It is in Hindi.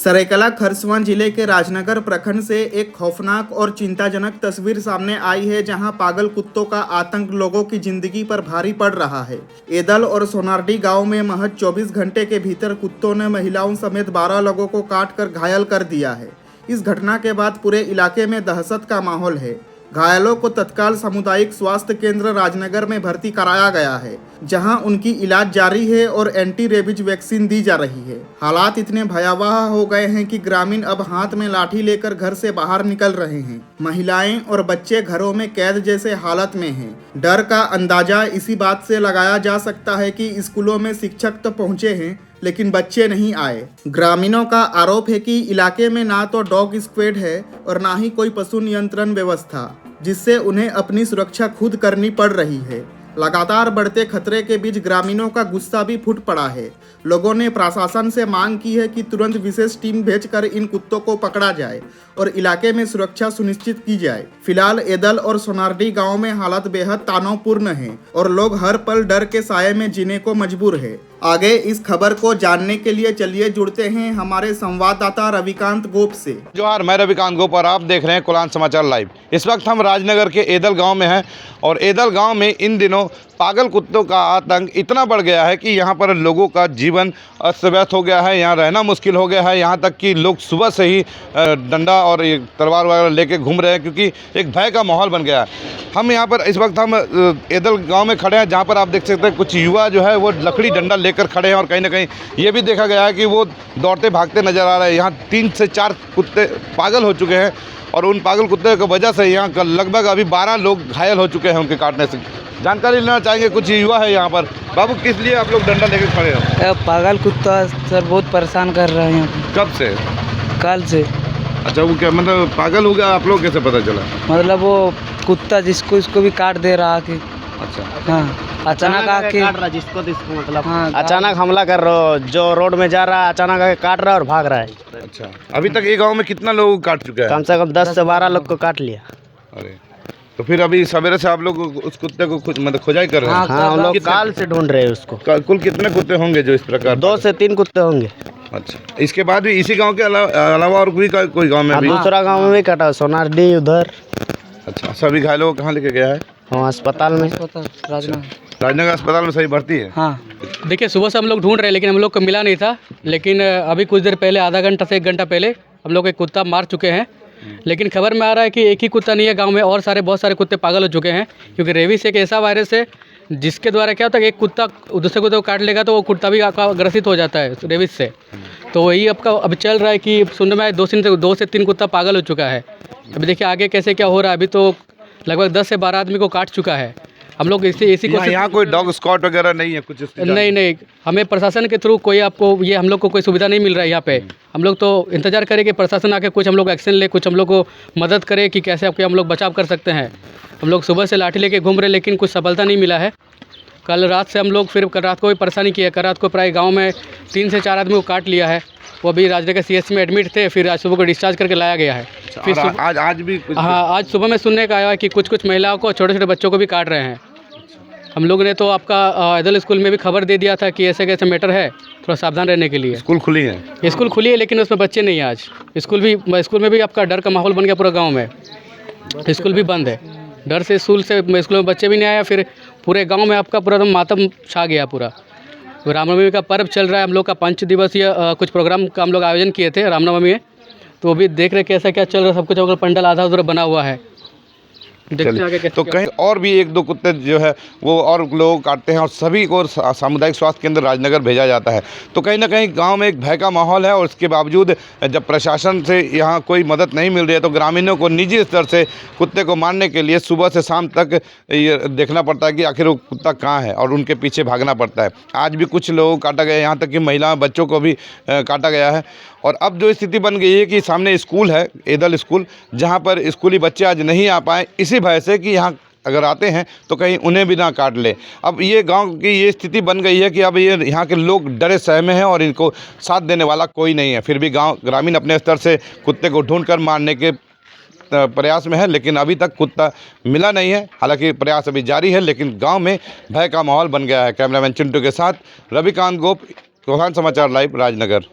सरायकेला खरसवां जिले के राजनगर प्रखंड से एक खौफनाक और चिंताजनक तस्वीर सामने आई है, जहां पागल कुत्तों का आतंक लोगों की जिंदगी पर भारी पड़ रहा है। एदल और सोनारडी गांव में महज 24 घंटे के भीतर कुत्तों ने महिलाओं समेत 12 लोगों को काट कर घायल कर दिया है। इस घटना के बाद पूरे इलाके में दहशत का माहौल है। घायलों को तत्काल सामुदायिक स्वास्थ्य केंद्र राजनगर में भर्ती कराया गया है, जहां उनकी इलाज जारी है और एंटी रेबीज वैक्सीन दी जा रही है। हालात इतने भयावह हो गए हैं कि ग्रामीण अब हाथ में लाठी लेकर घर से बाहर निकल रहे हैं। महिलाएं और बच्चे घरों में कैद जैसे हालत में हैं। डर का अंदाजा इसी बात से लगाया जा सकता है कि स्कूलों में शिक्षक तो पहुंचे हैं, लेकिन बच्चे नहीं आए। ग्रामीणों का आरोप है कि इलाके में ना तो डॉग स्क्वाड है और ना ही कोई पशु नियंत्रण व्यवस्था, जिससे उन्हें अपनी सुरक्षा खुद करनी पड़ रही है। लगातार बढ़ते खतरे के बीच ग्रामीणों का गुस्सा भी फूट पड़ा है। लोगों ने प्रशासन से मांग की है कि तुरंत विशेष टीम भेजकर इन कुत्तों को पकड़ा जाए और इलाके में सुरक्षा सुनिश्चित की जाए। फिलहाल एदल और सोनारडी गांव में हालत बेहद तनावपूर्ण है और लोग हर पल डर के साये में जीने को मजबूर है। आगे इस खबर को जानने के लिए चलिए जुड़ते हैं हमारे संवाददाता रविकांत गोप से। जोहार, मैं रविकांत गोप और आप देख रहे हैं कोलान समाचार लाइव। इस वक्त हम राजनगर के एदल गांव में हैं और एदल गांव में इन दिनों पागल कुत्तों का आतंक इतना बढ़ गया है कि यहां पर लोगों का जीवन अस्त व्यस्त हो गया है। यहां रहना मुश्किल हो गया है। यहां तक कि लोग सुबह से ही डंडा और तलवार वगैरह लेके घूम रहे हैं, क्योंकि एक भय का माहौल बन गया है। हम यहां पर इस वक्त हम एदल गांव में खड़े हैं, जहां पर आप देख सकते हैं कुछ युवा जो है वो लकड़ी डंडा लेकर खड़े हैं और कहीं ना कहीं ये भी देखा गया है कि वो दौड़ते भागते नजर आ रहे हैं। यहाँ 3 से 4 कुत्ते पागल हो चुके हैं और उन पागल कुत्ते की वजह से यहाँ लगभग अभी 12 लोग घायल हो चुके हैं उनके काटने से। जानकारी लेना चाहेंगे, कुछ युवा है यहाँ पर। बाबू, किस लिए आप लोग डंडा लेकर खड़े हो? पागल कुत्ता सर बहुत परेशान कर रहा है यहाँ पे। कब से? कल से। अच्छा, वो क्या मतलब पागल हो गया? आप लोग कैसे पता चला? मतलब वो कुत्ता जिसको इसको भी काट दे रहा कि। अच्छा, हाँ, अचानक आके काट रहा जिसको तिसको, मतलब हाँ, अचानक हमला कर रहा हो, जो रोड में जा रहा है अचानक आके काट रहा है और भाग रहा है। अच्छा, अभी तक ये गांव में कितना लोग काट चुका है? कम से कम 10 से 12 लोग को काट लिया। अरे, तो फिर अभी सवेरे से आप लोग उस कुत्ते को मतलब खुदाई कर रहे हैं? हाँ, हम लोग काल से ढूंढ रहे हैं उसको। कुल कितने कुत्ते होंगे जो इस प्रकार? 2 से 3 कुत्ते होंगे। अच्छा, इसके बाद भी इसी गांव के अलावा और कोई गांव में भी? दूसरा गांव में भी काटा, सोनारडी उधर। अच्छा, सभी घायलों को कहाँ लेके गया है? हाँ, अस्पताल में। राजनगर अस्पताल में सही भर्ती है? हाँ। देखिए, सुबह से हम लोग ढूंढ रहे हैं, लेकिन हम लोग को मिला नहीं था। लेकिन अभी कुछ देर पहले, आधा घंटा से 1 घंटा पहले हम लोग एक कुत्ता मार चुके हैं। लेकिन खबर में आ रहा है कि एक ही कुत्ता नहीं है, गांव में और बहुत सारे कुत्ते पागल हो चुके हैं, क्योंकि रेबीज एक ऐसा वायरस है जिसके द्वारा क्या होता है कि एक कुत्ता दूसरे कुत्ते को काट लेगा तो वो कुत्ता भी आपका ग्रसित हो जाता है रेबीज से। तो वही आपका अब चल रहा है कि सुनने में 2 से 3 कुत्ता पागल हो चुका है। अभी देखिए आगे कैसे क्या हो रहा है। अभी तो लगभग 10 से 12 आदमी को काट चुका है। हम लोग इसी को यहाँ कोई डॉग स्क्वाड वगैरह नहीं है कुछ? नहीं, हमें प्रशासन के थ्रू कोई आपको ये हम लोग को कोई सुविधा नहीं मिल रहा है यहाँ पे। हम लोग तो इंतजार करें कि प्रशासन आके कुछ हम लोग एक्शन ले, कुछ हम लोग को मदद करे कि कैसे आपके हम लोग बचाव कर सकते हैं। हम लोग सुबह से लाठी लेके घूम रहे, लेकिन कुछ सफलता नहीं मिला है। कल रात से हम लोग फिर कल रात को भी परेशानी किया। कल रात को प्राय गाँव में 3 से 4 आदमी को काट लिया है। वो अभी राजनगर सीएचसी में एडमिट थे, फिर आज सुबह को डिस्चार्ज करके लाया गया है। फिर आज भी कुछ? हाँ, आज सुबह में सुनने का आया है कि कुछ महिलाओं को, छोटे छोटे बच्चों को भी काट रहे हैं। हम लोग ने तो आपका एदल स्कूल में भी खबर दे दिया था कि ऐसे कैसे मैटर है, थोड़ा सावधान रहने के लिए। स्कूल खुली है? स्कूल खुली है, लेकिन उसमें बच्चे नहीं है आज। स्कूल में भी आपका डर का माहौल बन गया पूरा गांव में। स्कूल भी बंद है, डर से स्कूल में बच्चे भी नहीं आया। फिर पूरे गांव में आपका पूरा मातम छा गया पूरा। रामनवमी का पर्व चल रहा है। हम लोग का 5 दिवसीय कुछ प्रोग्राम का हम लोग आयोजन किए थे रामनवमी में, तो वो भी देख रहे कैसा क्या चल रहा है। सब कुछ अगर पंडाल आधा उधर बना हुआ है। तो कहीं और भी 1-2 कुत्ते जो है वो और लोग काटते हैं और सभी को सामुदायिक स्वास्थ्य केंद्र राजनगर भेजा जाता है। तो कहीं ना कहीं गांव में एक भय का माहौल है और इसके बावजूद जब प्रशासन से यहाँ कोई मदद नहीं मिल रही है तो ग्रामीणों को निजी स्तर से कुत्ते को मारने के लिए सुबह से शाम तक ये देखना पड़ता है कि आखिर वो कुत्ता कहाँ है और उनके पीछे भागना पड़ता है। आज भी कुछ लोगों को काटा गया, यहाँ तक कि महिला बच्चों को भी काटा गया है। और अब जो स्थिति बन गई है कि सामने स्कूल है, एदल स्कूल, जहाँ पर स्कूली बच्चे आज नहीं आ पाए इसी भय से कि यहाँ अगर आते हैं तो कहीं उन्हें भी ना काट ले। अब ये गांव की ये स्थिति बन गई है कि अब ये यहाँ के लोग डरे सहमे हैं और इनको साथ देने वाला कोई नहीं है। फिर भी ग्रामीण अपने स्तर से कुत्ते को ढूंढ कर मारने के प्रयास में है, लेकिन अभी तक कुत्ता मिला नहीं है। हालांकि प्रयास अभी जारी है, लेकिन गाँव में भय का माहौल बन गया है। कैमरामैन चिंटू के साथ रविकांत गोप, कोलान समाचार लाइव, राजनगर।